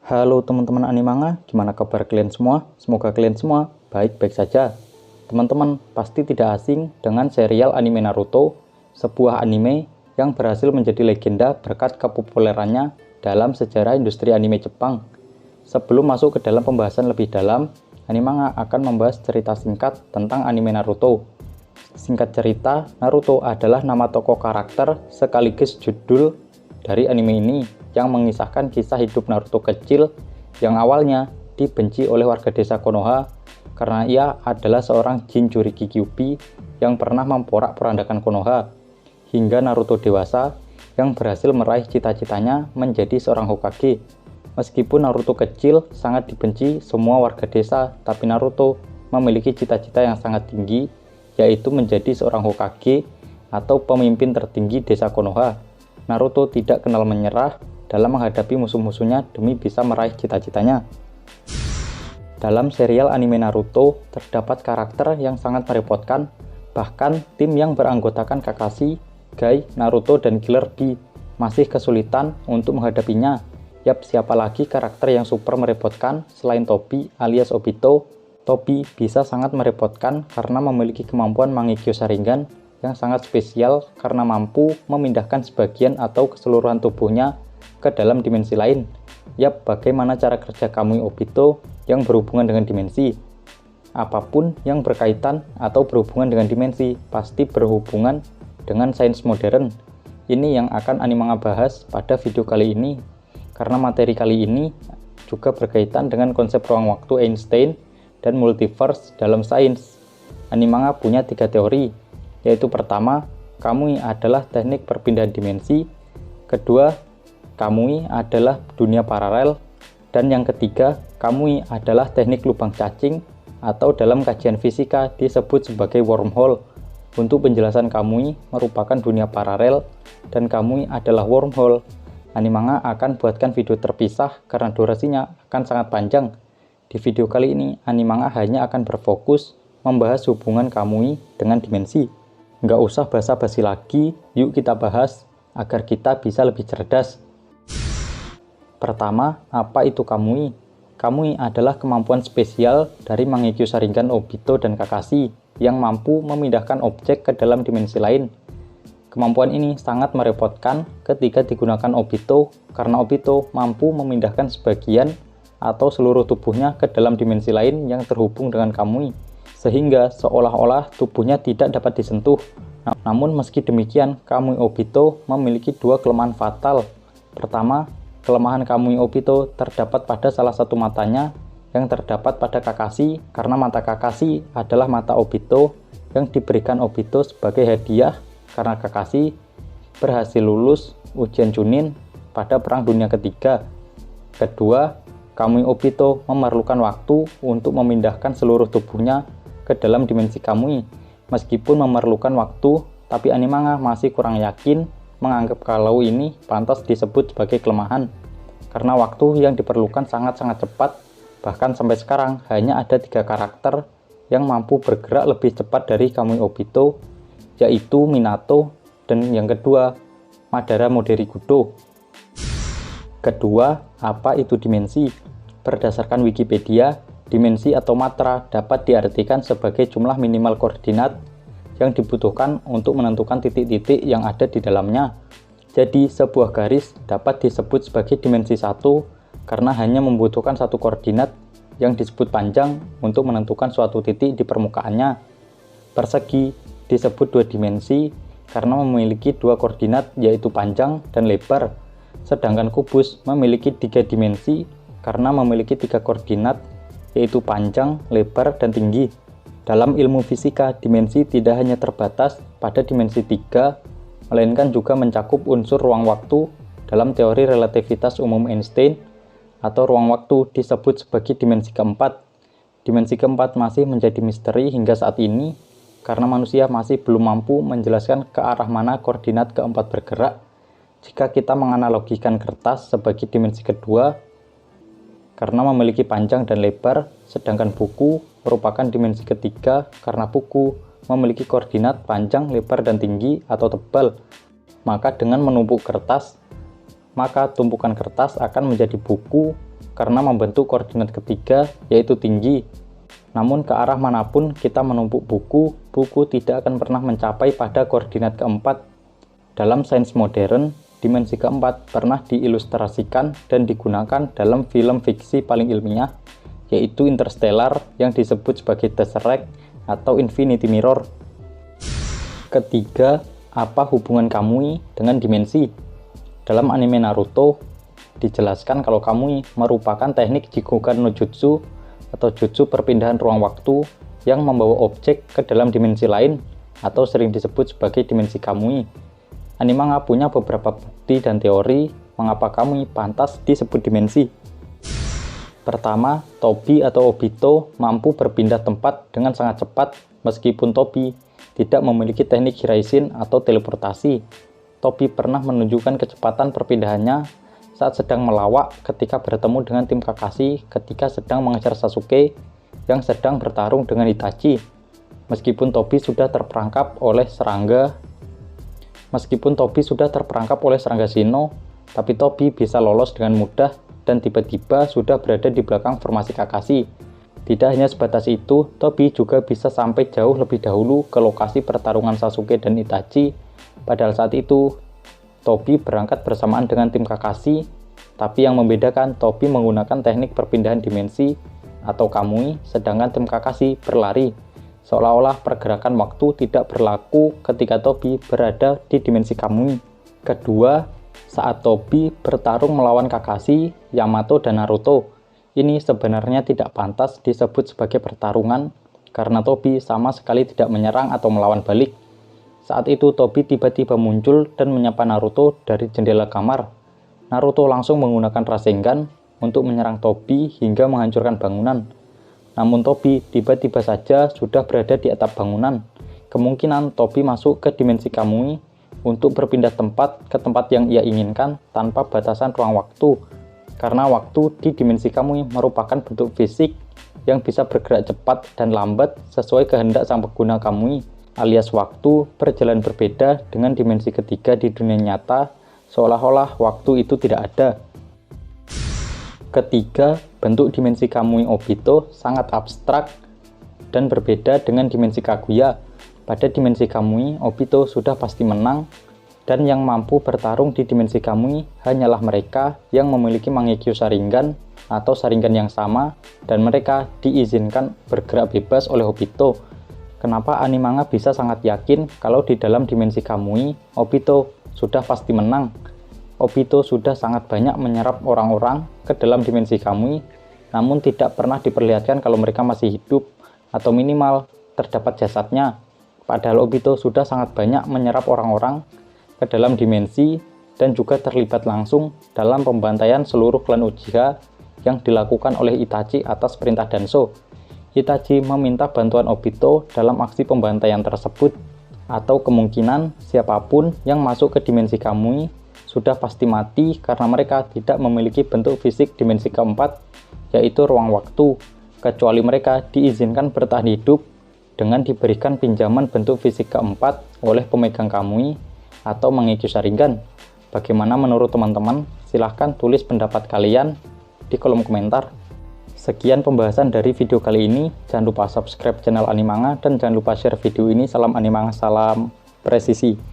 Halo teman-teman Animanga, gimana kabar kalian semua? Semoga kalian semua baik-baik saja. Teman-teman pasti tidak asing dengan serial anime Naruto, sebuah anime yang berhasil menjadi legenda berkat kepopulerannya dalam sejarah industri anime Jepang. Sebelum masuk ke dalam pembahasan lebih dalam, Animanga akan membahas cerita singkat tentang anime Naruto. Singkat cerita, Naruto adalah nama tokoh karakter sekaligus judul dari anime ini yang mengisahkan kisah hidup Naruto kecil yang awalnya dibenci oleh warga desa Konoha karena ia adalah seorang Jinchuriki Kyuubi yang pernah memporak-porandakan Konoha, hingga Naruto dewasa yang berhasil meraih cita-citanya menjadi seorang Hokage. Meskipun Naruto kecil sangat dibenci semua warga desa, tapi Naruto memiliki cita-cita yang sangat tinggi, yaitu menjadi seorang Hokage atau pemimpin tertinggi desa Konoha. Naruto tidak kenal menyerah dalam menghadapi musuh-musuhnya demi bisa meraih cita-citanya. Dalam serial anime Naruto, terdapat karakter yang sangat merepotkan, bahkan tim yang beranggotakan Kakashi, Gai, Naruto, dan Killer Bee masih kesulitan untuk menghadapinya. Yap, siapa lagi karakter yang super merepotkan selain Tobi alias Obito? Tobi bisa sangat merepotkan karena memiliki kemampuan Mangekyo Sharingan yang sangat spesial karena mampu memindahkan sebagian atau keseluruhan tubuhnya ke dalam dimensi lain. Yap, bagaimana cara kerja Kamui Obito yang berhubungan dengan dimensi? Apapun yang berkaitan atau berhubungan dengan dimensi pasti berhubungan dengan sains modern. Ini yang akan Animanga bahas pada video kali ini, karena materi kali ini juga berkaitan dengan konsep ruang waktu Einstein dan multiverse dalam sains. Animanga punya 3 teori, yaitu pertama, Kamui adalah teknik perpindahan dimensi, kedua, Kamui adalah dunia paralel, dan yang ketiga, Kamui adalah teknik lubang cacing atau dalam kajian fisika disebut sebagai wormhole. Untuk penjelasan Kamui merupakan dunia paralel dan Kamui adalah wormhole, Animanga akan buatkan video terpisah karena durasinya akan sangat panjang. Di video kali ini, Animanga hanya akan berfokus membahas hubungan Kamui dengan dimensi. Nggak usah basa-basi lagi, yuk kita bahas agar kita bisa lebih cerdas. Pertama, apa itu Kamui? Kamui adalah kemampuan spesial dari Mangekyo Sharingan Obito dan Kakashi yang mampu memindahkan objek ke dalam dimensi lain. Kemampuan ini sangat merepotkan ketika digunakan Obito karena Obito mampu memindahkan sebagian atau seluruh tubuhnya ke dalam dimensi lain yang terhubung dengan Kamui, sehingga seolah-olah tubuhnya tidak dapat disentuh. Namun meski demikian, Kamui Obito memiliki 2 kelemahan fatal. Pertama, kelemahan Kamui Obito terdapat pada salah satu matanya yang terdapat pada Kakashi karena mata Kakashi adalah mata Obito yang diberikan Obito sebagai hadiah karena Kakashi berhasil lulus ujian Chunin pada Perang Dunia Ketiga. Kedua, Kamui Obito memerlukan waktu untuk memindahkan seluruh tubuhnya ke dalam dimensi Kamui. Meskipun memerlukan waktu, tapi Animanga masih kurang yakin menganggap kalau ini pantas disebut sebagai kelemahan, karena waktu yang diperlukan sangat-sangat cepat. Bahkan sampai sekarang hanya ada 3 karakter yang mampu bergerak lebih cepat dari Kamui Obito, yaitu Minato dan yang kedua Madara Moderikudo. Kedua, apa itu dimensi? Berdasarkan Wikipedia, dimensi atau matra dapat diartikan sebagai jumlah minimal koordinat yang dibutuhkan untuk menentukan titik-titik yang ada di dalamnya. Jadi, sebuah garis dapat disebut sebagai dimensi 1 karena hanya membutuhkan 1 koordinat yang disebut panjang untuk menentukan suatu titik di permukaannya. Persegi disebut 2 dimensi karena memiliki 2 koordinat yaitu panjang dan lebar. Sedangkan kubus memiliki 3 dimensi karena memiliki 3 koordinat yaitu panjang, lebar, dan tinggi. Dalam ilmu fisika, dimensi tidak hanya terbatas pada dimensi 3, melainkan juga mencakup unsur ruang waktu dalam teori relativitas umum Einstein, atau ruang waktu disebut sebagai dimensi keempat. Dimensi keempat masih menjadi misteri hingga saat ini, karena manusia masih belum mampu menjelaskan ke arah mana koordinat keempat bergerak. Jika kita menganalogikan kertas sebagai dimensi kedua, karena memiliki panjang dan lebar, sedangkan buku merupakan dimensi ketiga karena buku memiliki koordinat panjang, lebar, dan tinggi atau tebal. Maka dengan menumpuk kertas, maka tumpukan kertas akan menjadi buku karena membentuk koordinat ketiga yaitu tinggi. Namun ke arah manapun kita menumpuk buku, buku tidak akan pernah mencapai pada koordinat keempat. Dalam sains modern, dimensi keempat pernah diilustrasikan dan digunakan dalam film fiksi paling ilmiah, yaitu Interstellar yang disebut sebagai Tesseract atau Infinity Mirror. Ketiga, apa hubungan Kamui dengan dimensi? Dalam anime Naruto, dijelaskan kalau Kamui merupakan teknik Jikogan no Jutsu atau jutsu perpindahan ruang waktu yang membawa objek ke dalam dimensi lain atau sering disebut sebagai dimensi Kamui. Anime punya beberapa bukti dan teori mengapa Kamui pantas disebut dimensi. Pertama, Tobi atau Obito mampu berpindah tempat dengan sangat cepat meskipun Tobi tidak memiliki teknik Hiraishin atau teleportasi. Tobi pernah menunjukkan kecepatan perpindahannya saat sedang melawak ketika bertemu dengan tim Kakashi ketika sedang mengejar Sasuke yang sedang bertarung dengan Itachi. Meskipun Tobi sudah terperangkap oleh serangga Shino, tapi Tobi bisa lolos dengan mudah dan tiba-tiba sudah berada di belakang formasi Kakashi. Tidak hanya sebatas itu, Tobi juga bisa sampai jauh lebih dahulu ke lokasi pertarungan Sasuke dan Itachi. Padahal saat itu, Tobi berangkat bersamaan dengan tim Kakashi, tapi yang membedakan Tobi menggunakan teknik perpindahan dimensi atau Kamui, sedangkan tim Kakashi berlari. Seolah-olah pergerakan waktu tidak berlaku ketika Tobi berada di dimensi Kamui. Kedua, saat Tobi bertarung melawan Kakashi, Yamato, dan Naruto, ini sebenarnya tidak pantas disebut sebagai pertarungan karena Tobi sama sekali tidak menyerang atau melawan balik. Saat itu Tobi tiba-tiba muncul dan menyapa Naruto dari jendela kamar. Naruto langsung menggunakan Rasengan untuk menyerang Tobi hingga menghancurkan bangunan. Namun Tobi tiba-tiba saja sudah berada di atap bangunan. Kemungkinan Tobi masuk ke dimensi Kamui untuk berpindah tempat ke tempat yang ia inginkan tanpa batasan ruang waktu. Karena waktu di dimensi Kamui merupakan bentuk fisik yang bisa bergerak cepat dan lambat sesuai kehendak sang pengguna Kamui, alias waktu berjalan berbeda dengan dimensi ketiga di dunia nyata, seolah-olah waktu itu tidak ada. Ketiga, bentuk dimensi Kamui Obito sangat abstrak dan berbeda dengan dimensi Kaguya. Pada dimensi Kamui, Obito sudah pasti menang, dan yang mampu bertarung di dimensi Kamui hanyalah mereka yang memiliki Mangekyo Sharingan atau Sharingan yang sama, dan mereka diizinkan bergerak bebas oleh Obito. Kenapa anime bisa sangat yakin kalau di dalam dimensi Kamui, Obito sudah pasti menang? Obito sudah sangat banyak menyerap orang-orang ke dalam dimensi Kamui, namun tidak pernah diperlihatkan kalau mereka masih hidup, atau minimal terdapat jasadnya. Padahal Obito sudah sangat banyak menyerap orang-orang ke dalam dimensi dan juga terlibat langsung dalam pembantaian seluruh klan Uchiha yang dilakukan oleh Itachi atas perintah Danzo. Itachi meminta bantuan Obito dalam aksi pembantaian tersebut, atau kemungkinan siapapun yang masuk ke dimensi Kamui sudah pasti mati karena mereka tidak memiliki bentuk fisik dimensi keempat, yaitu ruang waktu, kecuali mereka diizinkan bertahan hidup dengan diberikan pinjaman bentuk fisik keempat oleh pemegang Kamui atau Mangekyo Sharingan. Bagaimana menurut teman-teman? Silahkan tulis pendapat kalian di kolom komentar. Sekian pembahasan dari video kali ini. Jangan lupa subscribe channel Animanga dan jangan lupa share video ini. Salam Animanga, salam presisi.